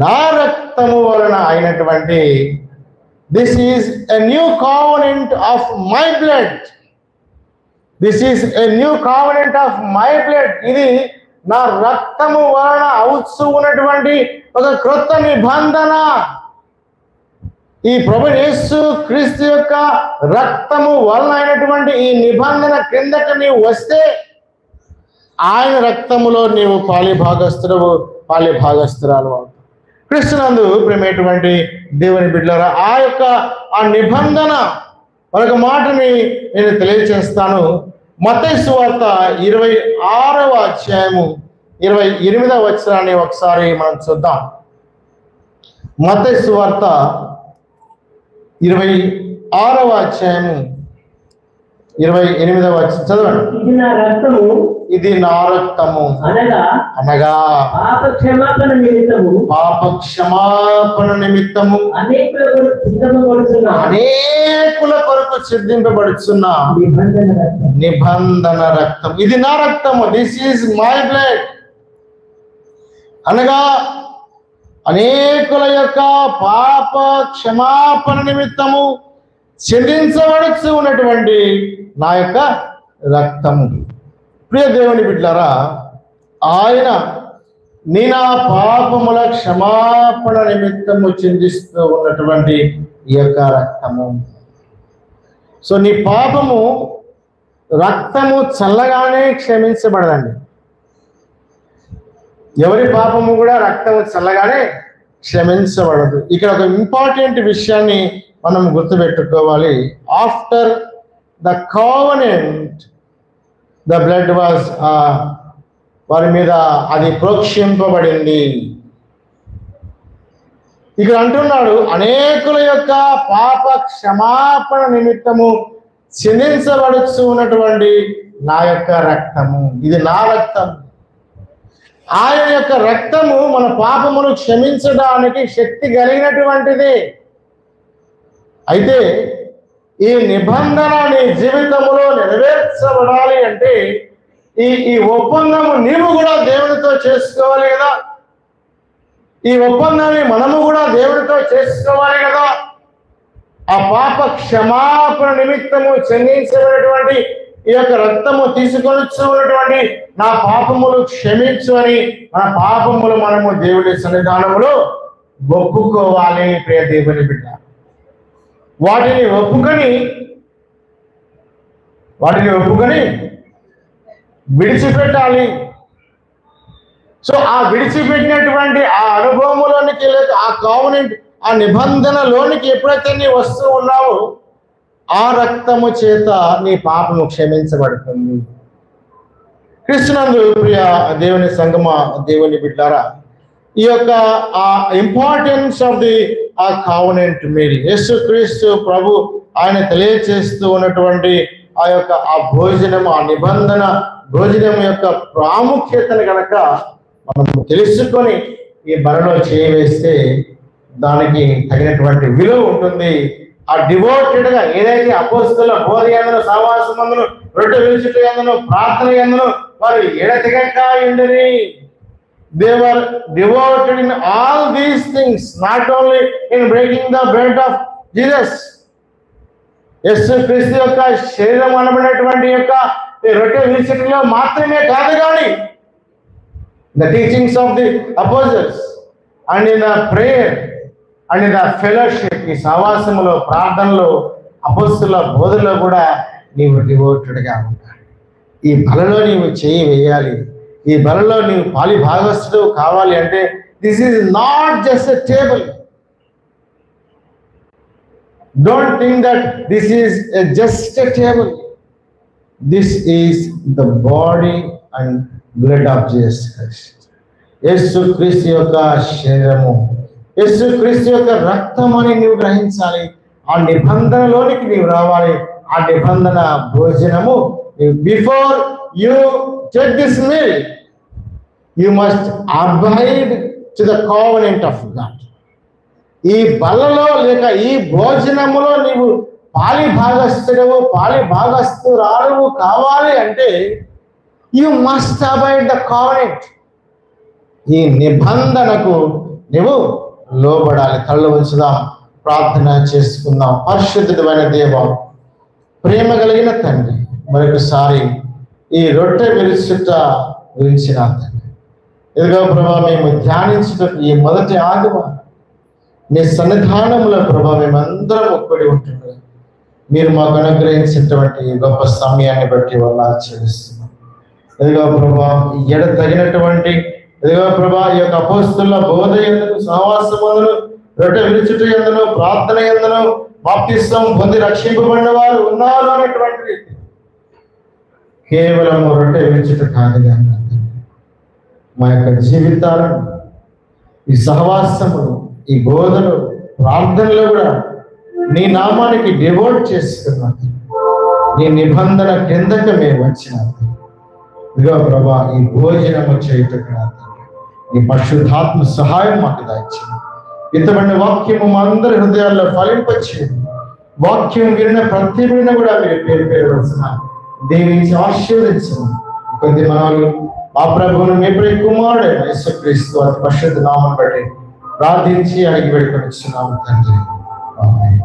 నా రక్తము వలన అయినటువంటి, this is a new covenant of my blood. This is a new covenant of my blood. ఇది నా రక్తము వలన అవుతూ ఉన్నటువంటి ఒక క్రొత్త నిబంధన. ఈ ప్రభు యేసు క్రీస్తు యొక్క రక్తము వలన అయినటువంటి ఈ నిబంధన క్రిందకి నీవు వస్తే ఆయన రక్తములో నీవు పాలిభాగస్తురాలు అవుతావు. క్రీస్తునందు ప్రేమటువంటి దేవుని బిడ్డలారా, ఆ నిబంధన మరొక మాటని నేను తెలియజేస్తాను. మత్తయి సువార్త 26వ అధ్యాయము 28వ వచనాన్ని ఒకసారి మనం చూద్దాం. మత్తయి సువార్త 26వ అధ్యాయము 28వ వచనం చదవండి. ఇది నా రక్తము అనగా పాప క్షమాపణ నిమిత్తము అనేకుల కొరకు సిద్ధింపబడుచున్న నిబంధన రక్తం. ఇది నా రక్తము. This is my blood. అనగా అనేకుల యొక్క పాప క్షమాపణ నిమిత్తము చెల్లించబడుచు ఉన్నటువంటి నా యొక్క రక్తము. ప్రియ దేవుని బిడ్డలారా, ఆయన నీ నా పాపముల క్షమాపణ నిమిత్తము చిందిస్తూ ఉన్నటువంటి ఈ యొక్క రక్తము. సో నీ పాపము రక్తము చల్లగానే క్షమించబడదండి. ఎవరి పాపము కూడా రక్తము చల్లగానే క్షమించబడదు. ఇక్కడ ఒక ఇంపార్టెంట్ విషయాన్ని మనం గుర్తుపెట్టుకోవాలి. After the covenant the blood was, వారి మీద అది ప్రోక్షింపబడింది. ఇక్కడ అంటున్నాడు, అనేకుల యొక్క పాప క్షమాపణ నిమిత్తము చిందించబడుచు ఉన్నటువంటి నా యొక్క రక్తము. ఇది నా రక్తం. ఆయన యొక్క రక్తము మన పాపమును క్షమించడానికి శక్తి కలిగినటువంటిది. అయితే ఈ నిబంధన నీ జీవితంలో నెరవేర్చబడాలి అంటే ఈ ఒప్పందము నీవు కూడా దేవునితో చేసుకోవాలి కదా. ఈ ఒప్పందాన్ని మనము కూడా దేవునితో చేసుకోవాలి కదా. ఆ పాప క్షమాపణ నిమిత్తము చెల్లించబడినటువంటి ఈ యొక్క రక్తము తీసుకొని ఉన్నటువంటి నా పాపములు క్షమించు అని మన పాపములు మనము దేవుడి సన్నిధానములో ఒప్పుకోవాలి. ప్రియ దేవుని బిడ్డ, వాటిని ఒప్పుకొని విడిచిపెట్టాలి. సో ఆ విడిచిపెట్టినటువంటి ఆ అనుభవములోనికి, లేదా ఆ కావనెంట్, ఆ నిబంధనలోనికి ఎప్పుడైతే నీ వస్తూ ఉన్నావో ఆ రక్తము చేత నీ పాపము క్షమించబడుతుంది. క్రీస్తునందు ప్రియ దేవుని సంగమ దేవుని బిడ్డారా, ఈ యొక్క ఆ ఇంపార్టెన్స్ ఆఫ్ ది ఆ కావనెంట్ మీల్, యేసుక్రీస్తు ప్రభు ఆయన తెలియచేస్తూ ఉన్నటువంటి ఆ భోజనం, ఆ నిబంధన భోజనం యొక్క ప్రాముఖ్యతను కనుక మనం తెలుసుకొని ఈ బలలో చేయవేస్తే దానికి తగినటువంటి విలువ ఉంటుంది. ఆ డివోటెడ్ గా ఏదైతే అపోస్తుల బోధ యందును, సహవాసమందును, రొట్టె విరుచుట యందును, ప్రార్థన యందును వారు ఎడతెగక ఉండరి. They were devoted in all these things, not only in breaking the bread of Jesus. యేసు క్రీస్తు యొక్క శరీరం అనబడినటువంటి యొక్క రొట్టె విరుచుటలో మాత్రమే కాదు కానీ the teachings of the apostles and in the prayer and in the fellowship, ఈ సహవాసములో, ప్రార్థనలో, అపోస్తుల బోధలో కూడా నీవు డివోటెడ్గా ఉండాలి. ఈ బలలో నీవు చేయి వేయాలి. ఈ బలలో నీవు పాలి భాగస్థుడు కావాలి అంటే this is not just a table. Don't think that this is just a table. This is the body and blood of Jesus Christ. యేసు క్రీస్తు యొక్క శరీరము, యేసు క్రీస్తు యొక్క రక్తం అని నీవు గ్రహించాలి. ఆ నిబంధనలోనికి నీవు రావాలి. ఆ నిబంధన భోజనము, before you take this meal you must abide to the covenant of God. ఈ బలలో లేక ఈ భోజనములో నీవు పాలి భాగస్థుడవు, పాలి భాగస్థురాలువు కావాలి అంటే you must abide the covenant. ఈ నిబంధనకు నువ్వు లోబడాలి. కళ్ళు ఉంచుదాం, ప్రార్థన చేసుకుందాం. పరిశుద్ధుడైన దేవ, ప్రేమ కలిగిన తండ్రి, మరొకసారి ఈ రొట్టె విరుచుట గురించి నా తండ్రి, ఇదిగో ప్రభా మేము ధ్యానించుట ఈ మొదటి ఆదివారం నీ సన్నిధానంలో ప్రభా మేమందరం ఒక్కడి ఉంటున్నాం. మీరు మాకు అనుగ్రహించినటువంటి గొప్ప సమయాన్ని బట్టి వల్ల ఆచరిస్తున్నాం. ఇదిగో ప్రభా తగినటువంటి ఇదిగో ప్రభా ఈ యొక్క అపోస్తుల బోధ యందును, సహవాసమందును, రొట్టె విరుచుట యందును, ప్రార్థన యందును బాప్తిస్మం పొంది రక్షింపబడిన వారు ఉన్నారు అనేటువంటి కేవలం రొట్టె విరుచుట కాదు కానీ మా యొక్క జీవితాలను ఈ సహవాసములు, ఈ బోధలు, ప్రార్థనలు కూడా నీ నామానికి డివోట్ చేసుకున్నాను. నీ నిబంధన కిందకి మేము వచ్చినాము. ఇదిగో ప్రభా ఈ భోజనము చేయుటకు నీ పరిశుద్ధాత్మ సహాయం మాకు దాయించింది. ఇంతమంది వాక్యము మా అందరి హృదయాల్లో ఫలింపచేయండి. వాక్యం విన్న ప్రతి విన్న కూడా మీరు పేరు వలసిన దీవించి ఆశీర్వదించండి. కొద్ది మనలు మా ప్రభువును మీ ప్రియ కుమారుడు యేసుక్రీస్తు అతి పరిశుద్ధ నామమును బట్టి ప్రార్థించి అడిగి వేడుకొనిచున్నాము తండ్రి. ఆమేన్.